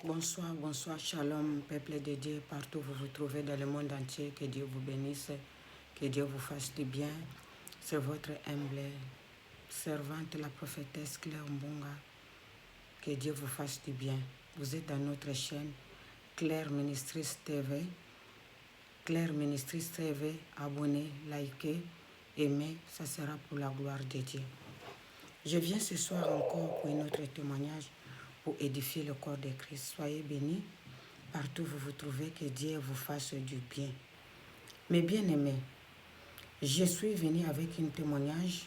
Bonsoir, bonsoir, shalom, peuple de Dieu, partout où vous vous trouvez dans le monde entier, que Dieu vous bénisse, que Dieu vous fasse du bien. C'est votre humble servante, la prophétesse Claire Mbonga, que Dieu vous fasse du bien. Vous êtes dans notre chaîne Claire Ministries TV. Claire Ministries TV, abonnez, likez, aimez, ça sera pour la gloire de Dieu. Je viens ce soir encore pour un autre témoignage pour édifier le corps de Christ. Soyez bénis partout où vous vous trouvez, que Dieu vous fasse du bien. Mes bien-aimés, je suis venu avec un témoignage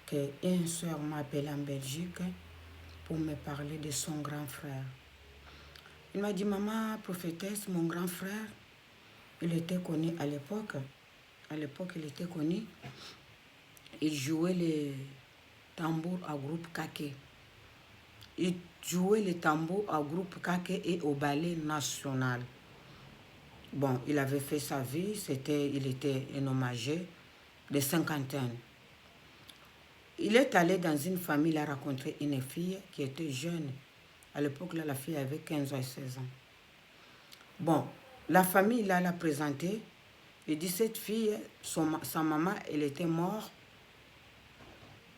que une soeur m'a appelé en Belgique pour me parler de son grand frère. Il m'a dit, maman, prophétesse, mon grand frère, il était connu à l'époque. À l'époque, il était connu. Il jouait les tambours au groupe Kake. Il jouait les tambours au groupe Kake et au ballet national. Bon, il avait fait sa vie, il était un hommagé de cinquantaine. Il est allé dans une famille, il a rencontré une fille qui était jeune. À l'époque, la fille avait 15 ans et 16 ans. Bon, la famille, là, l'a présentée. Il dit, cette fille, sa maman, elle était morte.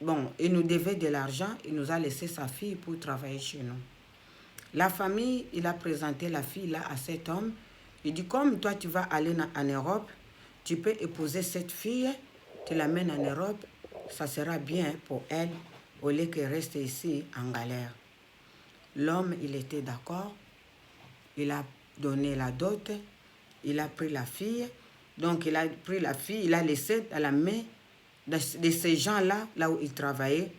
Bon, il nous devait de l'argent, il nous a laissé sa fille pour travailler chez nous. La famille, il a présenté la fille là à cet homme. Il dit, comme toi tu vas aller en Europe, tu peux épouser cette fille, tu l'amènes en Europe, ça sera bien pour elle, au lieu qu'elle reste ici en galère. L'homme, il était d'accord, il a donné la dot, il a pris la fille, donc il a pris la fille, il a laissé à la main de ces gens-là, là où il travaillait.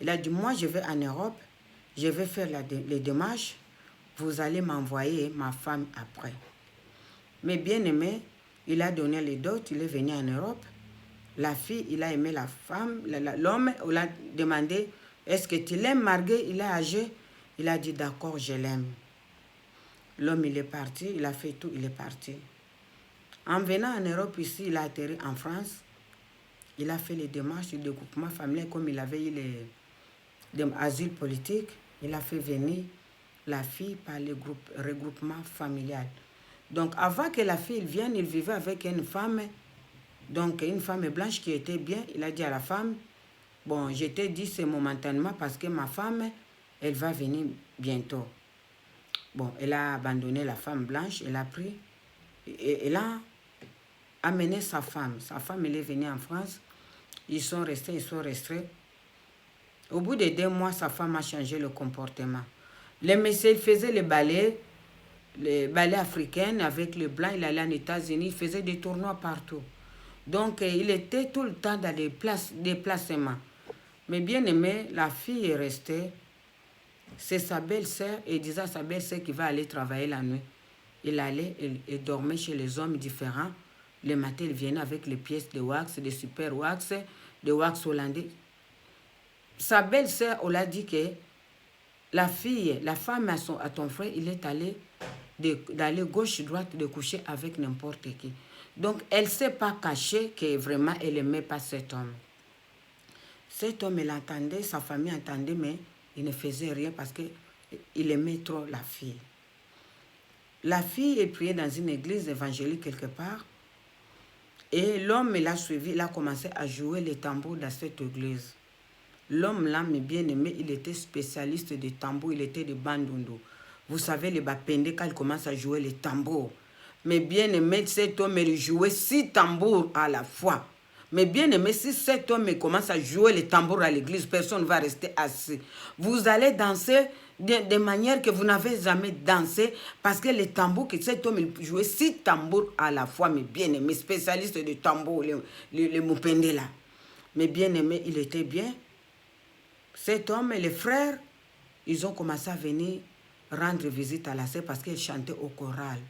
Il a dit, moi je vais en Europe, je vais faire les démarches, vous allez m'envoyer ma femme après. Mais bien aimé, il a donné les dots, il est venu en Europe. La fille, il a aimé la femme, l'homme, il a demandé, est-ce que tu l'aimes, Marguerite? Il est âgé. Il a dit, d'accord, je l'aime. L'homme, il est parti, il a fait tout, il est parti. En venant en Europe ici, il a atterri en France. Il a fait les démarches du découpement familial, comme il avait eu l'asile politique. Il a fait venir la fille par le regroupement familial. Donc, avant que la fille vienne, il vivait avec une femme, donc une femme blanche qui était bien. Il a dit à la femme, bon, je t'ai dit c'est momentanément parce que ma femme, elle va venir bientôt. Bon, elle a abandonné la femme blanche, elle a pris, et elle a amené sa femme. Sa femme, elle est venue en France. Ils sont restés. Au bout de 2 mois, sa femme a changé le comportement. Le monsieur, il faisait le ballet africain avec le blanc, il allait aux États-Unis, il faisait des tournois partout. Donc, il était tout le temps dans les déplacements. Mais bien aimé, la fille est restée. C'est sa belle-sœur, et disait à sa belle-sœur qu'il va aller travailler la nuit. Il allait et dormait chez les hommes différents. Le matin, il venait avec les pièces de wax, de super wax, de wax hollandais. Sa belle-sœur, on l'a dit que la femme à ton frère, il est allé d'aller gauche-droite, de coucher avec n'importe qui. Donc, elle ne s'est pas cachée que vraiment, elle n'aimait pas cet homme. Cet homme, il entendait, sa famille entendait, mais il ne faisait rien parce qu'il aimait trop la fille. La fille est priée dans une église évangélique quelque part. Et l'homme, il a suivi, il a commencé à jouer les tambours dans cette église. L'homme là, mais bien aimé, il était spécialiste de tambours, il était de bandondo. Vous savez, les bapendés, quand il commence à jouer les tambours. Mais bien aimé, cet homme, il jouait 6 tambours à la fois. Mais bien aimé, si cet homme commence à jouer les tambours à l'église, personne ne va rester assis. Vous allez danser de manière que vous n'avez jamais dansé, parce que les tambours, que cet homme il jouait 6 tambours à la fois, mais bien aimé, spécialiste de tambours, les moupendés là. Mais bien aimé, il était bien. Cet homme et les frères, ils ont commencé à venir rendre visite à la sœur parce qu'elle chantait au choral.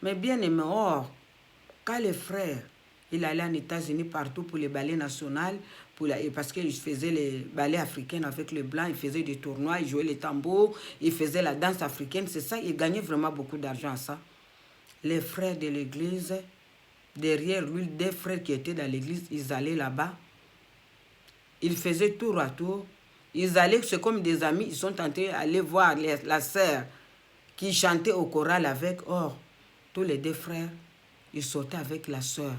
Mais bien aimé, or, quand les frères, il allait en États-Unis partout pour les ballets nationaux, parce qu'il faisait les ballets africains avec les blancs, il faisait des tournois, il jouait les tambours, il faisait la danse africaine, c'est ça, il gagnait vraiment beaucoup d'argent à ça. Les frères de l'église, derrière lui, des frères qui étaient dans l'église, ils allaient là-bas, ils faisaient tour à tour. Ils allaient, c'est comme des amis, ils sont tentés d'aller voir la sœur. qui chantait au choral avec. Or, tous les deux frères, ils sautaient avec la sœur.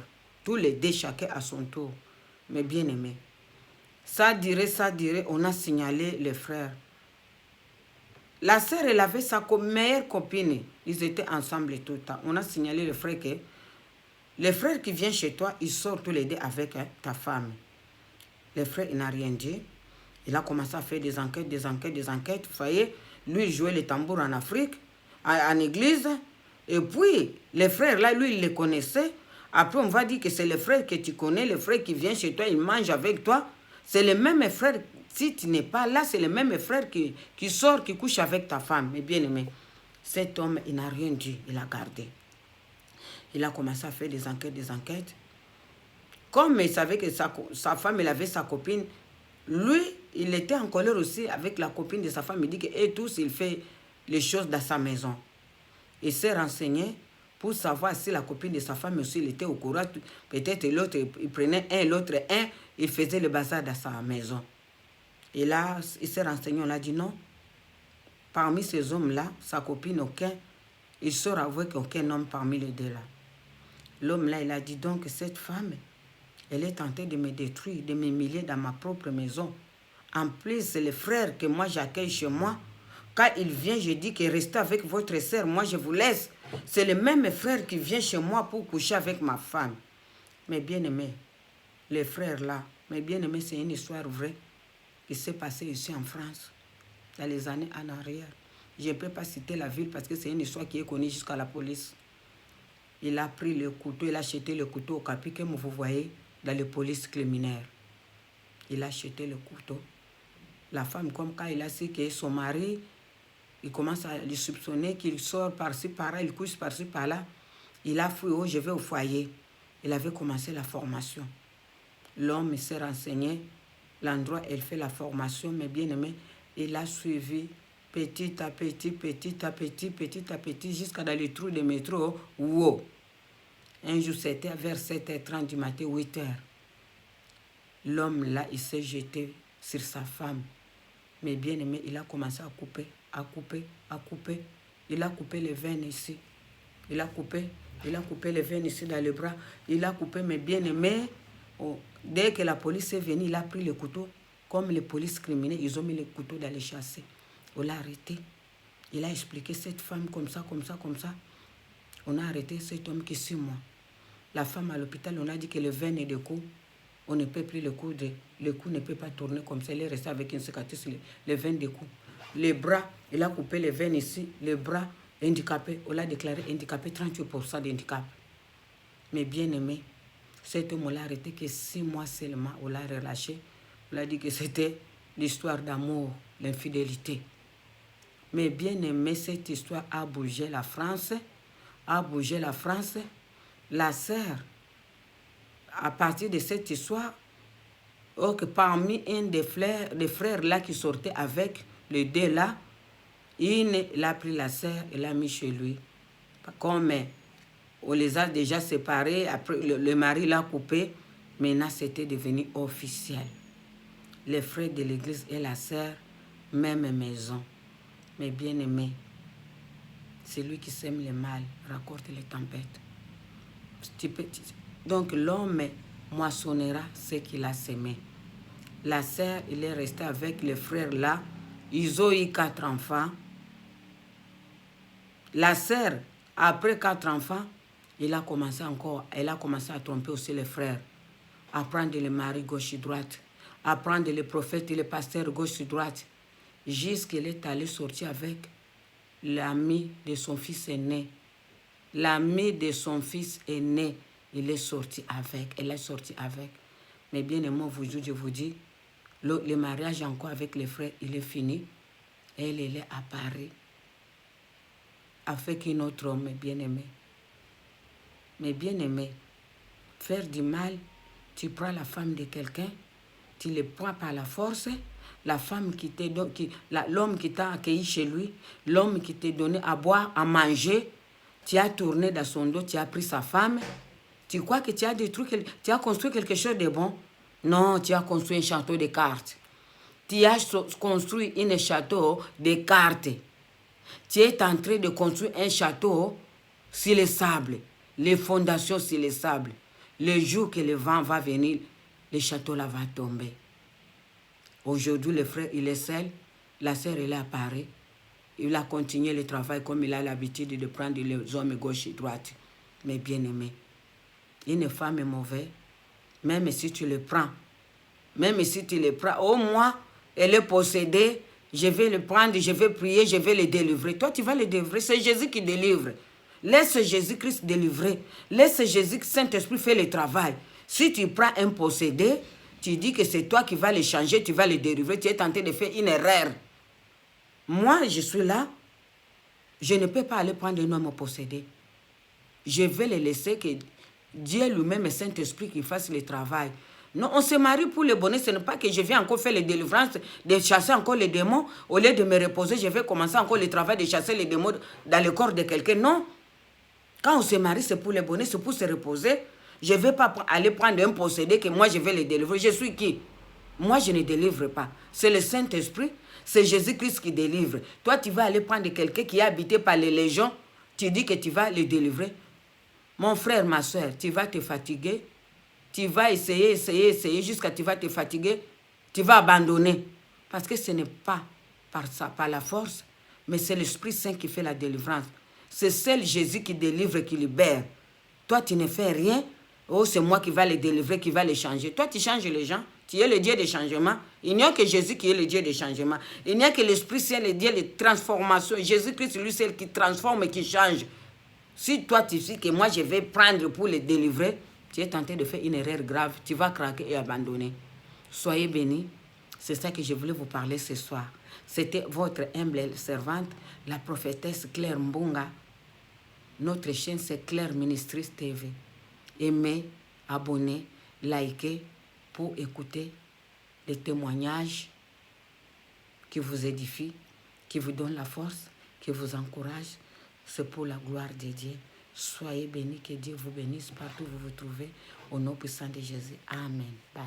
Tous les deux, chacun à son tour. Mais bien aimé. Ça dirait, on a signalé les frères. La sœur, elle avait sa meilleure copine. Ils étaient ensemble tout le temps. On a signalé le frère que les frères qui viennent chez toi, ils sortent tous les deux avec ta femme. Le frère, il n'a rien dit. Il a commencé à faire des enquêtes. Vous voyez, lui, il jouait le tambour en Afrique, en église. Et puis, les frères, là, lui, il les connaissait. Après, on va dire que c'est le frère que tu connais, le frère qui vient chez toi, il mange avec toi. C'est le même frère. Si tu n'es pas là, c'est le même frère qui sort, qui couche avec ta femme. Mais bien aimé, cet homme, il n'a rien dit. Il a gardé. Il a commencé à faire des enquêtes. Comme il savait que sa femme, elle avait sa copine, lui, il était en colère aussi avec la copine de sa femme. Il dit que tous, il fait les choses dans sa maison. Il s'est renseigné pour savoir si la copine de sa femme aussi, il était au courant. Peut-être l'autre, il prenait un, l'autre un, il faisait le bazar dans sa maison. Et là, il s'est renseigné, on a dit non. Parmi ces hommes-là, sa copine, aucun, il sort avouer qu'aucun homme parmi les deux là. L'homme-là, il a dit donc que cette femme, elle est tentée de me détruire, de m'humilier dans ma propre maison. En plus, c'est le frère que moi j'accueille chez moi. Quand il vient, je dis que restez avec votre sœur, moi je vous laisse. C'est le même frère qui vient chez moi pour coucher avec ma femme. Mais bien aimé, les frères là, mais bien aimé, c'est une histoire vraie qui s'est passée ici en France, dans les années en arrière. Je ne peux pas citer la ville parce que c'est une histoire qui est connue jusqu'à la police. Il a pris le couteau, il a acheté le couteau au capi, comme vous voyez, dans les polices criminelles. Il a acheté le couteau. La femme, comme quand il a su que son mari, il commence à lui soupçonner qu'il sort par-ci, par-là, il couche par-ci, par-là. Il a fui, oh, je vais au foyer. Il avait commencé la formation. L'homme s'est renseigné. L'endroit, elle fait la formation, mais bien aimé, il a suivi petit à petit, jusqu'à dans les trous de métro. Wow. Un jour, c'était vers 7h30 du matin, 8h. L'homme là, il s'est jeté sur sa femme. Mais bien aimé, il a commencé à couper. Il a coupé les veines ici. Il a coupé les veines ici dans le bras. Il a coupé, mais bien aimé. Oh, dès que la police est venue, il a pris le couteau. Comme les polices criminelles, ils ont mis le couteau dans les chasser. On l'a arrêté. Il a expliqué cette femme comme ça. On a arrêté cet homme qui est 6 mois. La femme à l'hôpital, on a dit que le veine est de cou. On ne peut plus le coudre. Le cou ne peut pas tourner comme ça. Il est resté avec une cicatrice, le veine de cou. Les bras, il a coupé les veines ici. Les bras handicapés, on l'a déclaré handicapé, 38% d'handicap. Mais bien aimé, cet homme, on l'a arrêté que 6 mois seulement. On l'a relâché. On l'a dit que c'était l'histoire d'amour, l'infidélité. Mais bien aimé, cette histoire a bougé la France. La sœur, à partir de cette histoire, que parmi un des frères là qui sortait avec les deux là, il a pris la sœur et l'a mis chez lui. Comme on les a déjà séparés, après le mari l'a coupé, maintenant c'était devenu officiel. Les frères de l'église et la sœur, même maison. Mais bien aimé, celui qui sème le mal raconte les tempêtes. Donc l'homme moissonnera ce qu'il a semé. La sœur, il est resté avec les frères là. Ils ont eu 4 enfants. La sœur, après 4 enfants, elle a commencé à tromper aussi les frères. À prendre les maris gauche et droite. À prendre les prophètes et les pasteurs gauche et droite. Jusqu'elle est allée sortir avec l'ami de son fils aîné. L'ami de son fils aîné, elle est sortie avec. Mais bien aimé, je vous dis, le mariage encore avec les frères, il est fini. Elle est apparue avec un autre homme bien aimé. Mais bien aimé, faire du mal, tu prends la femme de quelqu'un, tu le prends par la force, la femme l'homme qui t'a accueilli chez lui, l'homme qui t'a donné à boire, à manger, tu as tourné dans son dos, tu as pris sa femme, tu crois que tu as construit quelque chose de bon? Non, tu as construit un château de cartes. Tu as construit un château de cartes. Tu es en train de construire un château sur les sables, les fondations sur les sables. Le jour que le vent va venir, le château là va tomber. Aujourd'hui, le frère, il est seul. La sœur, elle est apparue. Il a continué le travail comme il a l'habitude de prendre les hommes gauche et droite. Mais bien aimé, une femme est mauvaise, même si tu le prends. Même si tu le prends, au moins, elle est possédée. Je vais le prendre, je vais prier, je vais le délivrer. Toi, tu vas le délivrer. C'est Jésus qui délivre. Laisse Jésus-Christ délivrer. Laisse Jésus, Saint-Esprit, faire le travail. Si tu prends un possédé, tu dis que c'est toi qui vas le changer, tu vas le délivrer. Tu es tenté de faire une erreur. Moi, je suis là. Je ne peux pas aller prendre un homme possédé. Je vais le laisser que Dieu lui-même et Saint-Esprit qui fasse le travail. Non, on se marie pour le bonheur. Ce n'est pas que je vais encore faire les délivrances, de chasser encore les démons. Au lieu de me reposer, je vais commencer encore le travail de chasser les démons dans le corps de quelqu'un. Non. Quand on se marie, c'est pour le bonheur, c'est pour se reposer. Je ne vais pas aller prendre un possédé que moi je vais le délivrer. Je suis qui? Moi, je ne délivre pas. C'est le Saint-Esprit, c'est Jésus-Christ qui délivre. Toi, tu vas aller prendre quelqu'un qui est habité par les légions. Tu dis que tu vas le délivrer. Mon frère, ma soeur, tu vas te fatiguer. Tu vas essayer jusqu'à tu vas te fatiguer. Tu vas abandonner. Parce que ce n'est pas par la force, mais c'est l'Esprit Saint qui fait la délivrance. C'est seul Jésus qui délivre, qui libère. Toi, tu ne fais rien. Oh, c'est moi qui va les délivrer, qui va les changer. Toi, tu changes les gens. Tu es le Dieu de changement. Il n'y a que Jésus qui est le Dieu de changement. Il n'y a que l'Esprit Saint, le Dieu de transformation. Jésus-Christ, lui, c'est le qui transforme et qui change. Si toi, tu sais que moi, je vais prendre pour les délivrer, tu es tenté de faire une erreur grave. Tu vas craquer et abandonner. Soyez bénis. C'est ça que je voulais vous parler ce soir. C'était votre humble servante, la prophétesse Claire Mbunga. Notre chaîne, c'est Claire Ministries TV. Aimez, abonnez, likez pour écouter les témoignages qui vous édifient, qui vous donnent la force, qui vous encouragent. C'est pour la gloire de Dieu. Soyez bénis, que Dieu vous bénisse partout où vous vous trouvez. Au nom puissant de Jésus. Amen. Bye.